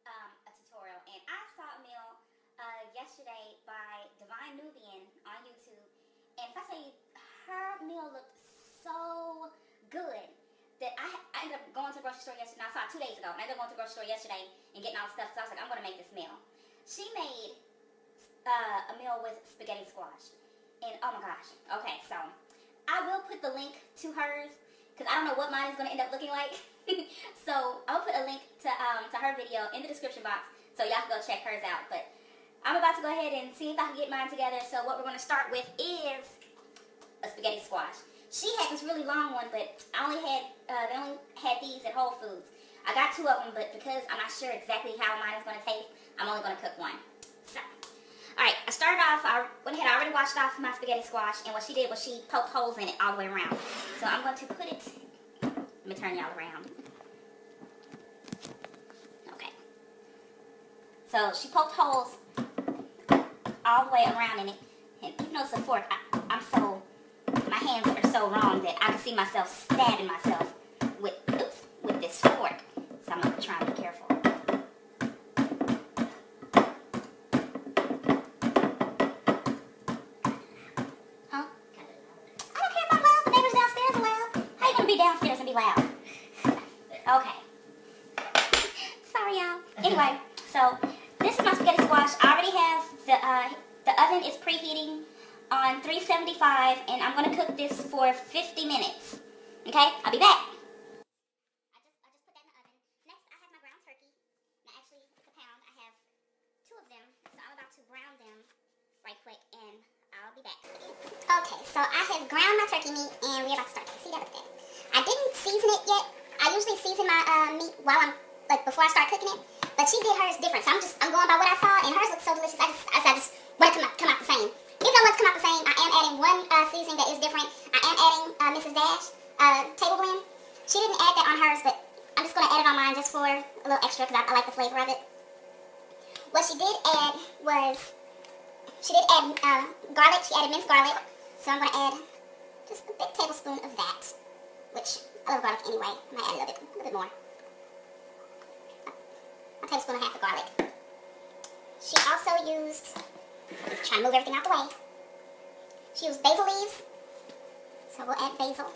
a tutorial, and I saw a meal yesterday by Divine Nubian on YouTube, and if I tell you, her meal looked so good that I ended up going to the grocery store yesterday. I saw it 2 days ago, and I ended up going to the grocery store yesterday and getting all the stuff, so I was like, I'm going to make this meal. She made a meal with spaghetti squash, and oh my gosh. Okay, so I will put the link to hers, because I don't know what mine is going to end up looking like. So I'll put a link to her video in the description box, so y'all can go check hers out. But I'm about to go ahead and see if I can get mine together. So what we're going to start with is a spaghetti squash. She had this really long one, but they only had these at Whole Foods. I got 2 of them, but because I'm not sure exactly how mine is going to taste, I'm only going to cook one. So, alright, I started off, I went ahead, I already washed off my spaghetti squash, and what she did was she poked holes in it all the way around. So I'm going to put it, let me turn y'all around. Okay. So she poked holes all the way around in it, and even though it's a fork, my hands are so wrong that I can see myself stabbing myself with this fork. So I'm going to try and be careful. Huh? I don't care if I'm loud. The neighbors downstairs are loud. How you going to be downstairs and be loud? Okay. Sorry, y'all. Anyway, so this is my spaghetti squash. I already have the oven is preheating on 375, and I'm going to cook this for 50 minutes. Okay? I'll be back. I just put that in the oven. Next, I have my ground turkey. Now, actually, it's a pound. I have 2 of them, so I'm about to brown them right quick, and I'll be back. Okay, so I have ground my turkey meat, and we're about to start. See that with that? I didn't season it yet. I usually season my meat while before I start cooking it, but she did hers different, so I'm going by what I thought, and hers looks so delicious. I just want it to come out the same. Even though it's come out the same, I am adding one seasoning that is different. I am adding Mrs. Dash table blend. She didn't add that on hers, but I'm just going to add it on mine just for a little extra because I like the flavor of it. What she did add was, she did add garlic. She added minced garlic. So I'm going to add just a big tablespoon of that, which I love garlic anyway. I might add a little bit more. A tablespoon and a half of garlic. She also used, trying to move everything out the way. She used basil leaves, so we'll add basil.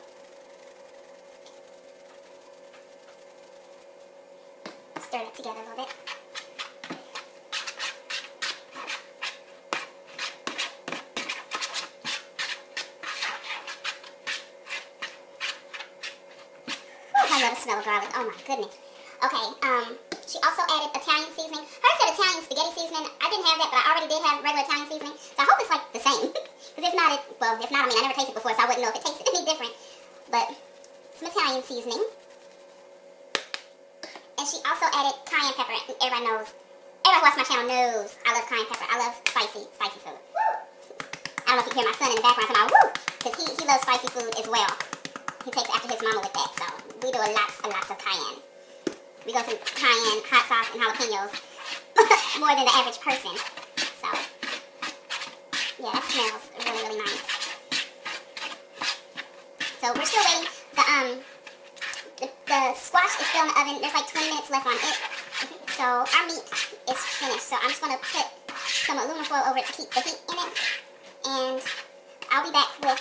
Stir that together a little bit. Ooh, I love the smell of garlic. Oh my goodness. Okay, she also added Italian seasoning. Hers said Italian spaghetti seasoning. I didn't have that, but I already did have regular Italian seasoning. So I hope it's like the same. Because if not, I mean, I never tasted it before, so I wouldn't know if it tasted any different. But some Italian seasoning. And she also added cayenne pepper. Everybody knows, everybody who watches my channel knows I love cayenne pepper. I love spicy food. Woo! I don't know if you can hear my son in the background talking about woo! Because he loves spicy food as well. He takes after his mama with that, so we do lots of cayenne. We go through cayenne, hot sauce, and jalapenos more than the average person. So, yeah, that smells really, really nice. So we're still waiting. The squash is still in the oven. There's like 20 minutes left on it. So our meat is finished. So I'm just going to put some aluminum foil over it to keep the heat in it. And I'll be back with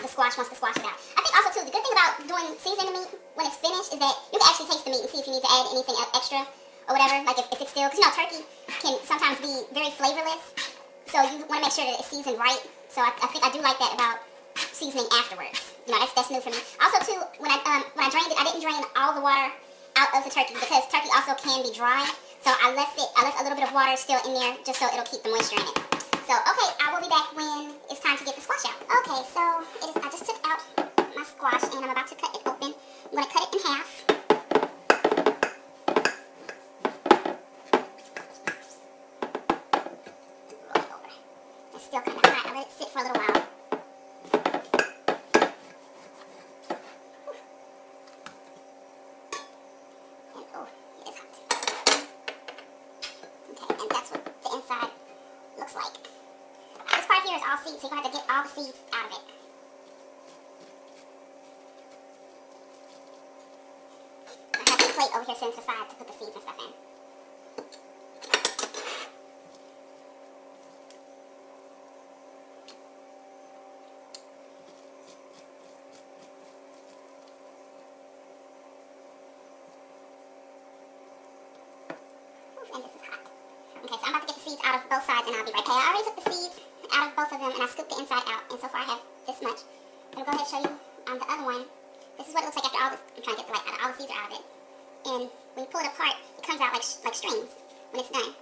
the squash once the squash is out. I think also too, the good thing about doing seasoning the meat when it's finished is that you can actually taste the meat and see if you need to add anything extra or whatever. Like if it's still, because you know turkey can sometimes be very flavorless, so you want to make sure that it's seasoned right. So I think I do like that about seasoning afterwards. You know, that's new for me. Also too, when I drained it, I didn't drain all the water out of the turkey because turkey also can be dry. So I left a little bit of water still in there just so it'll keep the moisture in it. So, okay, I will be back when it's time to get the squash out. Okay, so I just took out my squash and I'm about to cut it open. I'm going to cut it in half. Roll it over. It's still kind of hot. I'll let it sit for a little while. And, oh, it is hot. Okay, and that's what the inside looks like. This part here is all seeds, so you're going to have to get all the seeds out of it. plate over here sitting to the side to put the seeds and stuff in. And this is hot. Okay, so I'm about to get the seeds out of both sides and I'll be right back. I already took the seeds out of both of them and I scooped the inside out, and so far I have this much. I'm going to go ahead and show you the other one. This is what it looks like after all this. I'm trying to get the light out. All the seeds are out of it. And when you pull it apart, it comes out like strings when it's done.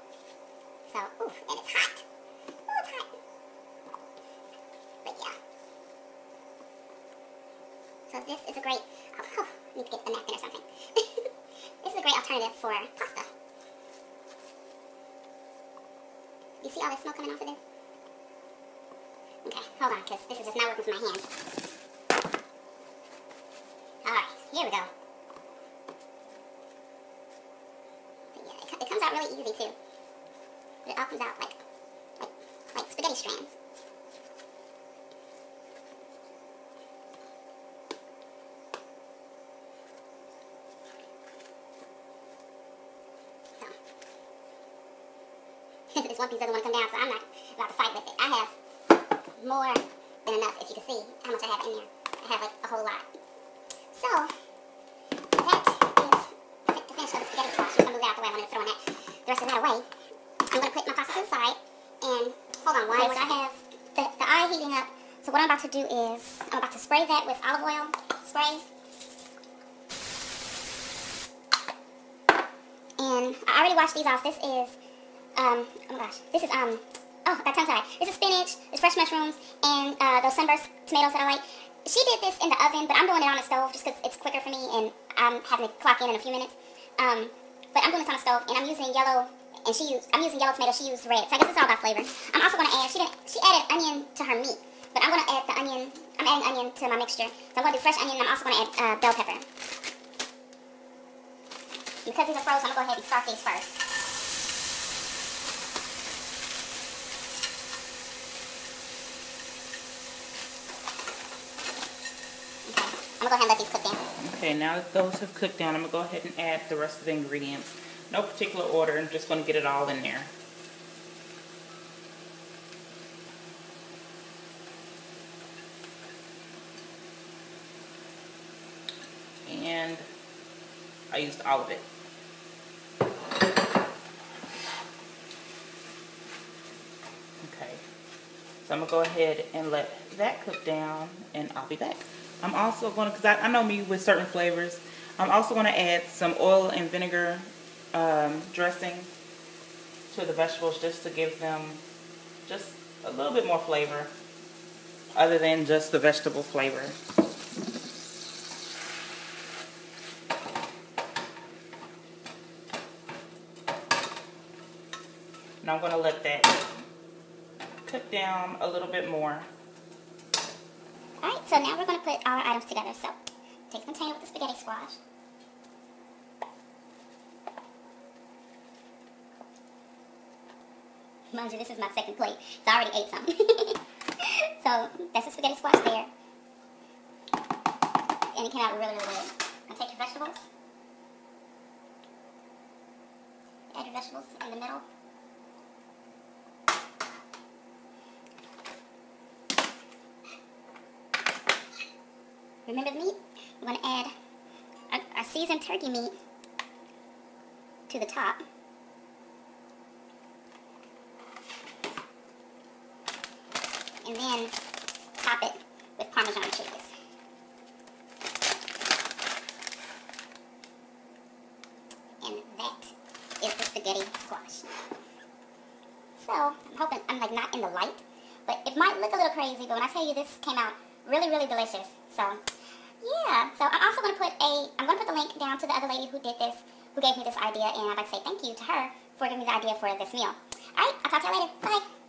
So, ooh, and it's hot. Oh, it's hot. But yeah. So this is a great, I need to get a napkin or something. This is a great alternative for pasta. You see all this smoke coming off of this? Okay, hold on, because this is just not working for my hand. Alright, here we go. But yeah, it comes out really easy too. But it all comes out like spaghetti strands. So, this one piece doesn't want to come down, so I'm not about to fight with it. I have more than enough, if you can see how much I have in there. I have like a whole lot. So, that is to finish up the spaghetti squash. I'm going to move it out the way. I wanted to throw the rest of that away. I'm going to put my pasta to the side. And, hold on, while I have the eye heating up. So what I'm about to do is, I'm about to spray that with olive oil spray. And I already washed these off. This is, oh my gosh, this is, oh, that tongue tied. This is spinach, it's fresh mushrooms, and those sunburst tomatoes that I like. She did this in the oven, but I'm doing it on the stove just because it's quicker for me, and I'm having to clock in a few minutes. But I'm doing this on the stove, and I'm using yellow, and I'm using yellow tomato, she used red. So I guess it's all about flavor. I'm also going to add, she added onion to her meat, but I'm going to add the onion, I'm adding onion to my mixture. So I'm going to do fresh onion, and I'm also going to add bell pepper. Because these are frozen, I'm going to go ahead and start these first. I'm going to go ahead and let these cook down. Okay, now that those have cooked down, I'm going to go ahead and add the rest of the ingredients. No particular order, I'm just going to get it all in there. And I used all of it. Okay, so I'm going to go ahead and let that cook down, and I'll be back. I'm also going to, because I know me with certain flavors, I'm also going to add some oil and vinegar dressing to the vegetables just to give them just a little bit more flavor other than just the vegetable flavor. Now I'm going to let that cook down a little bit more. Alright, so now we're going to put all our items together. So, take a container with the spaghetti squash. Mind you, this is my second plate, so I already ate some. So, that's the spaghetti squash there. And it came out really, really good. Now take your vegetables. Add your vegetables in the middle. Remember the meat? We're going to add our seasoned turkey meat to the top. And then top it with Parmesan cheese. And that is the spaghetti squash. So, I'm hoping I'm like not in the light, but it might look a little crazy, but when I tell you this came out really, really delicious. So, yeah. So, I'm also going to put the link down to the other lady who did this, who gave me this idea, and I'd like to say thank you to her for giving me the idea for this meal. Alright, I'll talk to you later. Bye.